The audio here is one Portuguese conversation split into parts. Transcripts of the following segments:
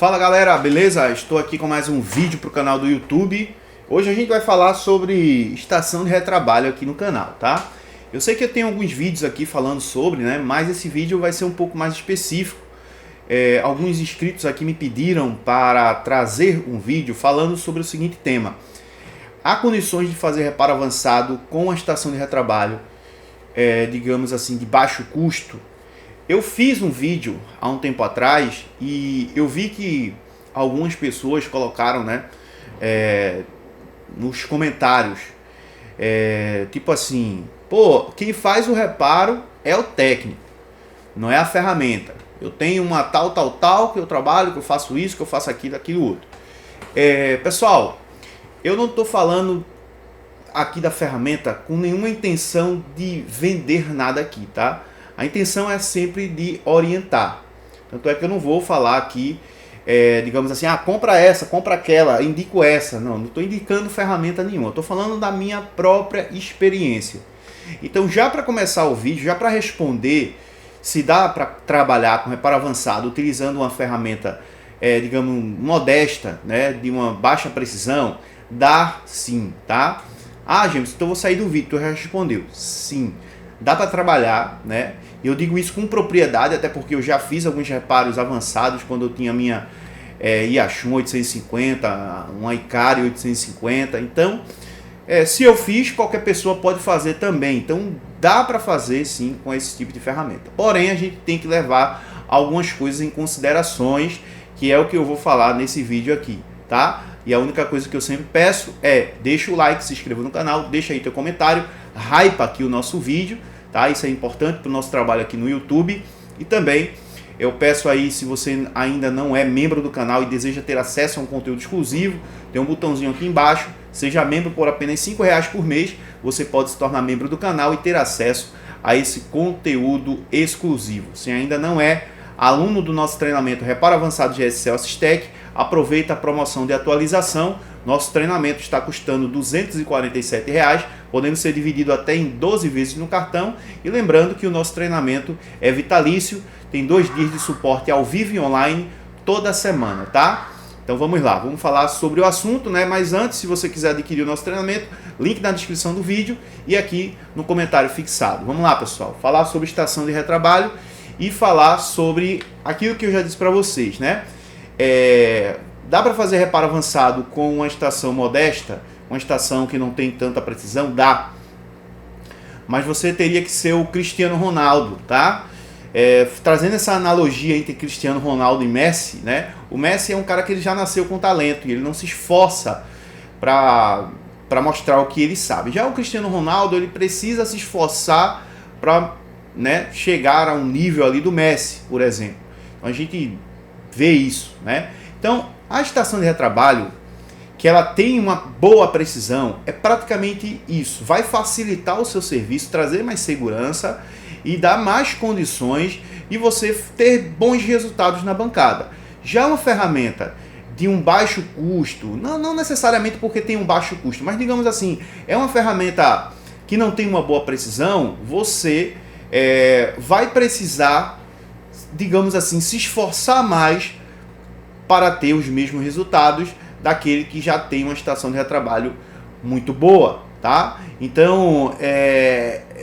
Fala galera, beleza? Estou aqui com mais um vídeo para o canal do YouTube. Hoje a gente vai falar sobre estação de retrabalho aqui no canal, tá? Eu sei que eu tenho alguns vídeos aqui falando sobre, né? Mas esse vídeo vai ser um pouco mais específico. Alguns inscritos aqui me pediram para trazer um vídeo falando sobre o seguinte tema: há condições de fazer reparo avançado com a estação de retrabalho, digamos assim, de baixo custo? Eu fiz um vídeo há um tempo atrás e eu vi que algumas pessoas colocaram, né, nos comentários, tipo assim, pô, quem faz o reparo é o técnico, não é a ferramenta. Eu tenho uma tal que eu trabalho, que eu faço isso, que eu faço aquilo outro. Pessoal, eu não estou falando aqui da ferramenta com nenhuma intenção de vender nada aqui, tá? A intenção é sempre de orientar. Tanto é que eu não vou falar aqui, digamos assim, compra essa, compra aquela, indico essa. Não estou indicando ferramenta nenhuma. Estou falando da minha própria experiência. Então, já para começar o vídeo, já para responder se dá para trabalhar com reparo avançado utilizando uma ferramenta, digamos, modesta, né, de uma baixa precisão, dá sim, tá? James, então eu vou sair do vídeo. Tu já respondeu. Sim. Dá para trabalhar, né? Eu digo isso com propriedade, até porque eu já fiz alguns reparos avançados quando eu tinha minha Yashun 850, uma Ikari 850. Então, se eu fiz, qualquer pessoa pode fazer também. Então, dá para fazer sim com esse tipo de ferramenta. Porém, a gente tem que levar algumas coisas em considerações, que é o que eu vou falar nesse vídeo aqui, tá? E a única coisa que eu sempre peço deixa o like, se inscreva no canal, deixa aí teu comentário, hypa aqui o nosso vídeo, tá? Isso é importante para o nosso trabalho aqui no YouTube. E também eu peço aí, se você ainda não é membro do canal e deseja ter acesso a um conteúdo exclusivo, tem um botãozinho aqui embaixo, seja membro por apenas R$5 por mês, você pode se tornar membro do canal e ter acesso a esse conteúdo exclusivo. Se ainda não é aluno do nosso treinamento Reparo Avançado GSL Assistec, aproveita a promoção de atualização. Nosso treinamento está custando R$ 247, podendo ser dividido até em 12 vezes no cartão. E lembrando que o nosso treinamento é vitalício, tem 2 dias de suporte ao vivo e online toda semana, tá? Então vamos lá, vamos falar sobre o assunto, né? Mas antes, se você quiser adquirir o nosso treinamento, link na descrição do vídeo e aqui no comentário fixado. Vamos lá, pessoal, falar sobre estação de retrabalho e falar sobre aquilo que eu já disse para vocês, né? Dá para fazer reparo avançado com uma estação modesta, uma estação que não tem tanta precisão? Dá. Mas você teria que ser o Cristiano Ronaldo, tá? Trazendo essa analogia entre Cristiano Ronaldo e Messi, né? O Messi é um cara que ele já nasceu com talento e ele não se esforça para mostrar o que ele sabe. Já o Cristiano Ronaldo, ele precisa se esforçar para, né, chegar a um nível ali do Messi, por exemplo. Então a gente vê isso, né? Então, a estação de retrabalho, que ela tem uma boa precisão, é praticamente isso. Vai facilitar o seu serviço, trazer mais segurança e dar mais condições de você ter bons resultados na bancada. Já uma ferramenta de um baixo custo, não necessariamente porque tem um baixo custo, mas digamos assim, é uma ferramenta que não tem uma boa precisão, você vai precisar, digamos assim, se esforçar mais para ter os mesmos resultados daquele que já tem uma estação de retrabalho muito boa, tá? Então,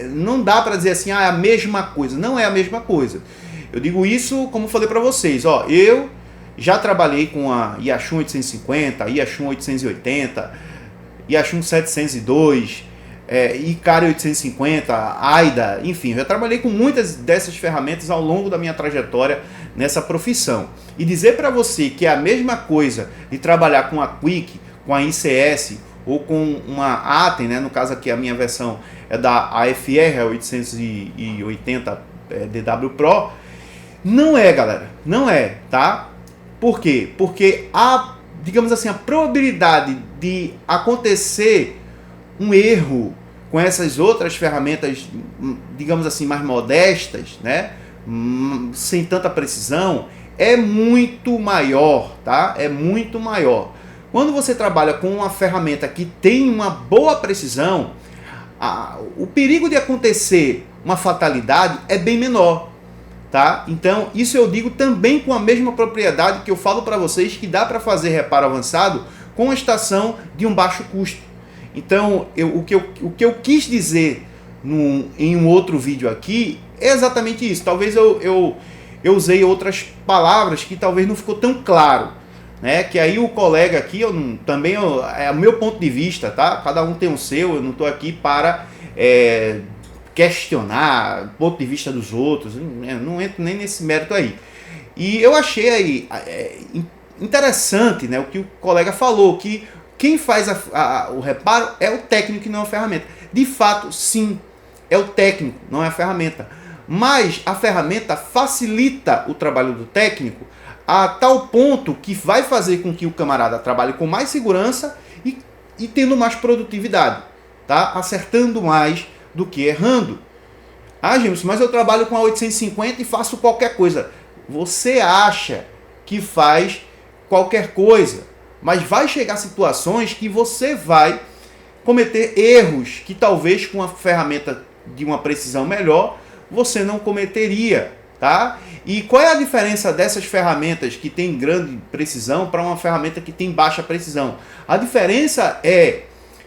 não dá para dizer assim, é a mesma coisa. Não é a mesma coisa. Eu digo isso como falei para vocês, ó, eu já trabalhei com a Yashun 850, Yashun 880, Yashun 702, Ikari 850, AIDA, enfim, eu já trabalhei com muitas dessas ferramentas ao longo da minha trajetória nessa profissão. E dizer para você que é a mesma coisa de trabalhar com a Quick, com a ICS ou com uma Atem, né? No caso aqui a minha versão é da AFR 880 DW Pro, não é, galera, não é, tá? Por quê? Porque digamos assim, a probabilidade de acontecer um erro com essas outras ferramentas, digamos assim, mais modestas, né, sem tanta precisão, é muito maior, tá? É muito maior. Quando você trabalha com uma ferramenta que tem uma boa precisão, o perigo de acontecer uma fatalidade é bem menor. tá? Então, isso eu digo também com a mesma propriedade que eu falo para vocês que dá para fazer reparo avançado com a estação de um baixo custo. Então, o que eu quis dizer em um outro vídeo aqui é exatamente isso. Talvez eu usei outras palavras que talvez não ficou tão claro, né? Que aí o colega aqui, é o meu ponto de vista, tá? Cada um tem o seu, eu não estou aqui para questionar o ponto de vista dos outros, não entro nem nesse mérito aí. E eu achei aí interessante, né, o que o colega falou, que quem faz o reparo é o técnico e não a ferramenta. De fato, sim, é o técnico, não é a ferramenta. Mas a ferramenta facilita o trabalho do técnico a tal ponto que vai fazer com que o camarada trabalhe com mais segurança e tendo mais produtividade, tá? Acertando mais do que errando. Ah, James, mas eu trabalho com a 850 e faço qualquer coisa. Você acha que faz qualquer coisa, mas vai chegar situações que você vai cometer erros que talvez com a ferramenta de uma precisão melhor você não cometeria, tá? E qual é a diferença dessas ferramentas que tem grande precisão para uma ferramenta que tem baixa precisão? A diferença é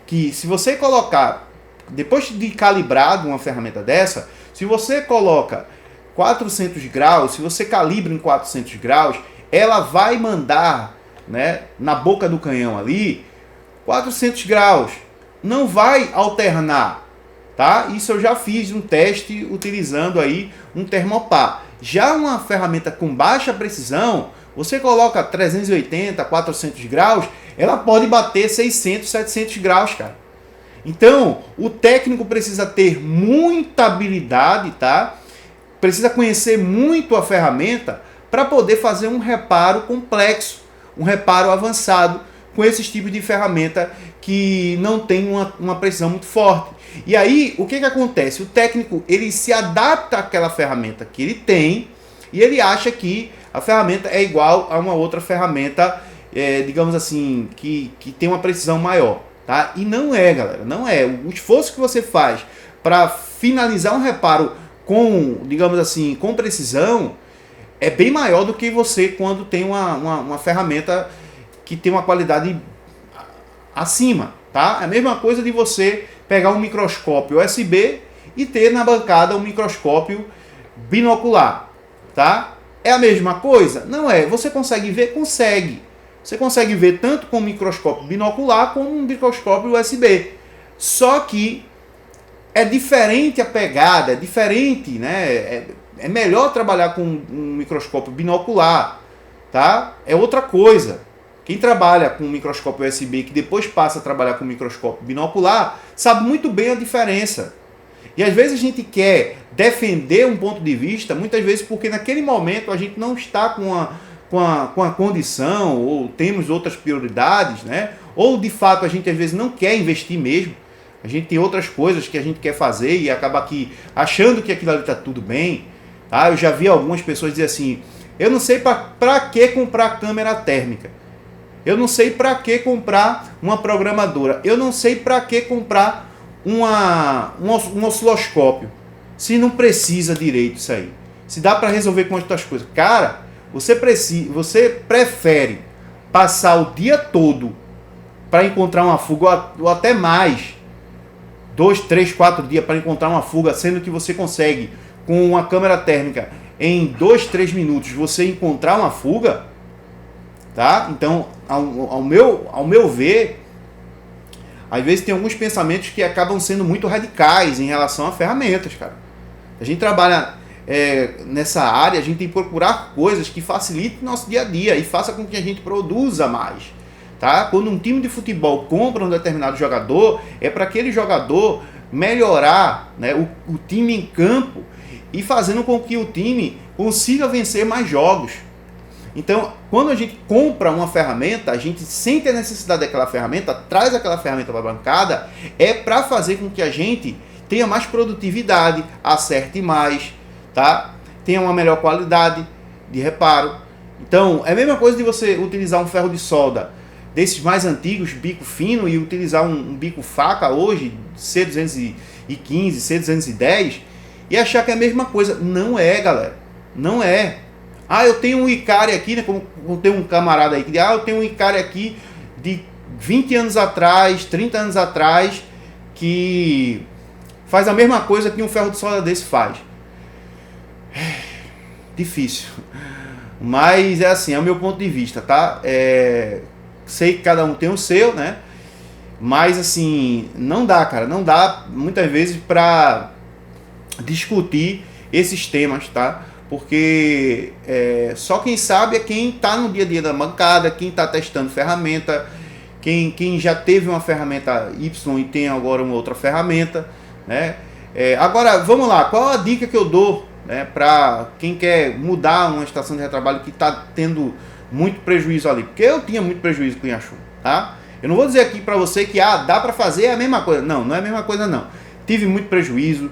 que se você colocar, depois de calibrado uma ferramenta dessa, se você coloca 400 graus, se você calibra em 400 graus, ela vai mandar, né, na boca do canhão ali 400 graus, não vai alternar, tá? Isso eu já fiz um teste utilizando aí um termopar. Já uma ferramenta com baixa precisão, você coloca 380, 400 graus, ela pode bater 600, 700 graus, cara. Então, o técnico precisa ter muita habilidade, tá? Precisa conhecer muito a ferramenta para poder fazer um reparo complexo, um reparo avançado com esses tipos de ferramenta que não tem uma precisão muito forte. E aí, o que acontece? O técnico, ele se adapta àquela ferramenta que ele tem e ele acha que a ferramenta é igual a uma outra ferramenta, digamos assim, que tem uma precisão maior. Tá? E não é, galera, não é. O esforço que você faz para finalizar um reparo com, digamos assim, com precisão, é bem maior do que você quando tem uma ferramenta que tem uma qualidade acima, tá? É a mesma coisa de você pegar um microscópio USB e ter na bancada um microscópio binocular, tá? É a mesma coisa? Não é. Você consegue ver? Consegue. Você consegue ver tanto com um microscópio binocular como um microscópio USB. Só que é diferente a pegada, é diferente, né? É melhor trabalhar com um microscópio binocular, tá? É outra coisa. Quem trabalha com um microscópio USB que depois passa a trabalhar com um microscópio binocular sabe muito bem a diferença. E às vezes a gente quer defender um ponto de vista, muitas vezes porque naquele momento a gente não está com a condição, ou temos outras prioridades, né? Ou de fato a gente às vezes não quer investir mesmo, a gente tem outras coisas que a gente quer fazer e acaba aqui achando que aquilo ali está tudo bem, tá? Eu já vi algumas pessoas dizer assim, eu não sei para que comprar câmera térmica, eu não sei para que comprar uma programadora, eu não sei para que comprar um osciloscópio, se não precisa direito isso aí, se dá para resolver com outras coisas. Cara, você prefere passar o dia todo para encontrar uma fuga, ou até mais, 2, 3, 4 dias para encontrar uma fuga, sendo que você consegue, com uma câmera térmica, em 2, 3 minutos, você encontrar uma fuga, tá? Então, ao meu ver, às vezes tem alguns pensamentos que acabam sendo muito radicais em relação a ferramentas, cara. A gente trabalha nessa área, a gente tem que procurar coisas que facilitem o nosso dia a dia e faça com que a gente produza mais, tá? Quando um time de futebol compra um determinado jogador, é para aquele jogador melhorar, né, o time em campo e fazendo com que o time consiga vencer mais jogos. Então, quando a gente compra uma ferramenta, a gente sente a necessidade daquela ferramenta, traz aquela ferramenta para a bancada, é para fazer com que a gente tenha mais produtividade, acerte mais, tá? Tenha uma melhor qualidade de reparo. Então, é a mesma coisa de você utilizar um ferro de solda desses mais antigos, bico fino, e utilizar um bico faca hoje, C215, C210, e achar que é a mesma coisa. Não é, galera. Não é. Ah, eu tenho um Icari aqui, né? Como tem um camarada aí que diz, eu tenho um Icari aqui de 20 anos atrás, 30 anos atrás, que faz a mesma coisa que um ferro de solda desse faz. Difícil. Mas é assim, é o meu ponto de vista, tá? Sei que cada um tem o seu, né? Mas assim, não dá, cara. Não dá muitas vezes pra discutir esses temas, tá? Porque só quem sabe é quem tá no dia a dia da bancada, quem tá testando ferramenta, quem já teve uma ferramenta Y e tem agora uma outra ferramenta, né? Agora, vamos lá, qual a dica que eu dou, né, para quem quer mudar uma estação de retrabalho que está tendo muito prejuízo ali? Porque eu tinha muito prejuízo com o Inhaxu, tá? Eu não vou dizer aqui para você que dá para fazer a mesma coisa. Não, não é a mesma coisa não. Tive muito prejuízo,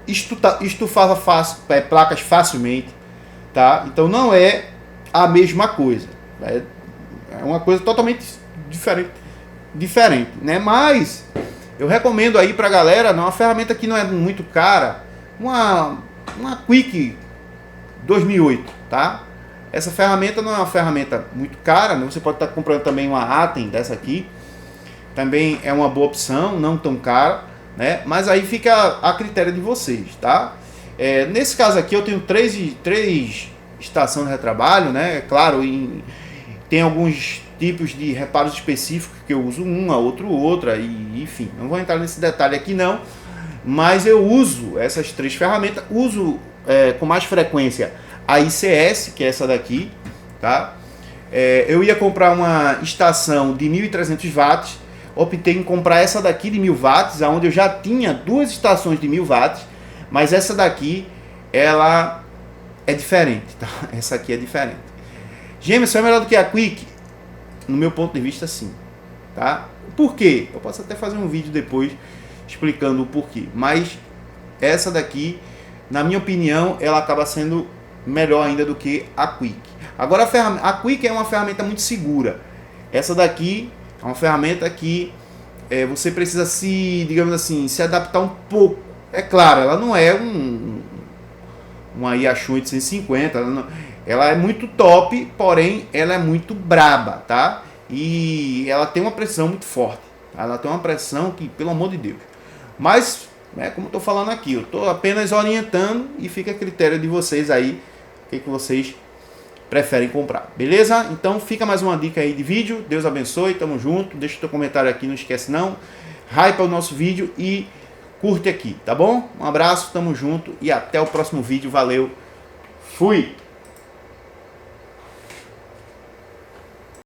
estufava placas facilmente, tá? Então não é a mesma coisa. É uma coisa totalmente diferente, né? Mas eu recomendo aí pra galera, uma ferramenta que não é muito cara, uma Quick 2008, tá? Essa ferramenta não é uma ferramenta muito cara, né? Você pode estar comprando também uma Atem dessa aqui, também é uma boa opção, não tão cara, né? Mas aí fica a critério de vocês, tá? Nesse caso aqui eu tenho três estações de retrabalho, né? É claro, tem alguns tipos de reparos específicos que eu uso uma, outra, e enfim, não vou entrar nesse detalhe aqui não, mas eu uso essas três ferramentas, uso com mais frequência a ICS, que é essa daqui, tá? Eu ia comprar uma estação de 1.300 watts, optei em comprar essa daqui de 1.000 watts, onde eu já tinha duas estações de 1.000 watts, mas essa daqui, ela é diferente, tá? Essa aqui é diferente. Jameson, é melhor do que a Quick? No meu ponto de vista, sim, tá? Por quê? Eu posso até fazer um vídeo depois explicando o porquê, mas essa daqui, na minha opinião, ela acaba sendo melhor ainda do que a Quick. Agora, a Quick é uma ferramenta muito segura. Essa daqui é uma ferramenta que você precisa digamos assim, se adaptar um pouco. É claro, ela não é uma Yaesu 850, ela é muito top, porém ela é muito braba, tá? E ela tem uma pressão muito forte. Ela tem uma pressão que, pelo amor de Deus. Mas, como eu tô falando aqui, eu tô apenas orientando e fica a critério de vocês aí, o que vocês preferem comprar, beleza? Então fica mais uma dica aí de vídeo. Deus abençoe, tamo junto. Deixa o teu comentário aqui, não esquece não. Hype o nosso vídeo e curte aqui, tá bom? Um abraço, tamo junto e até o próximo vídeo. Valeu, fui!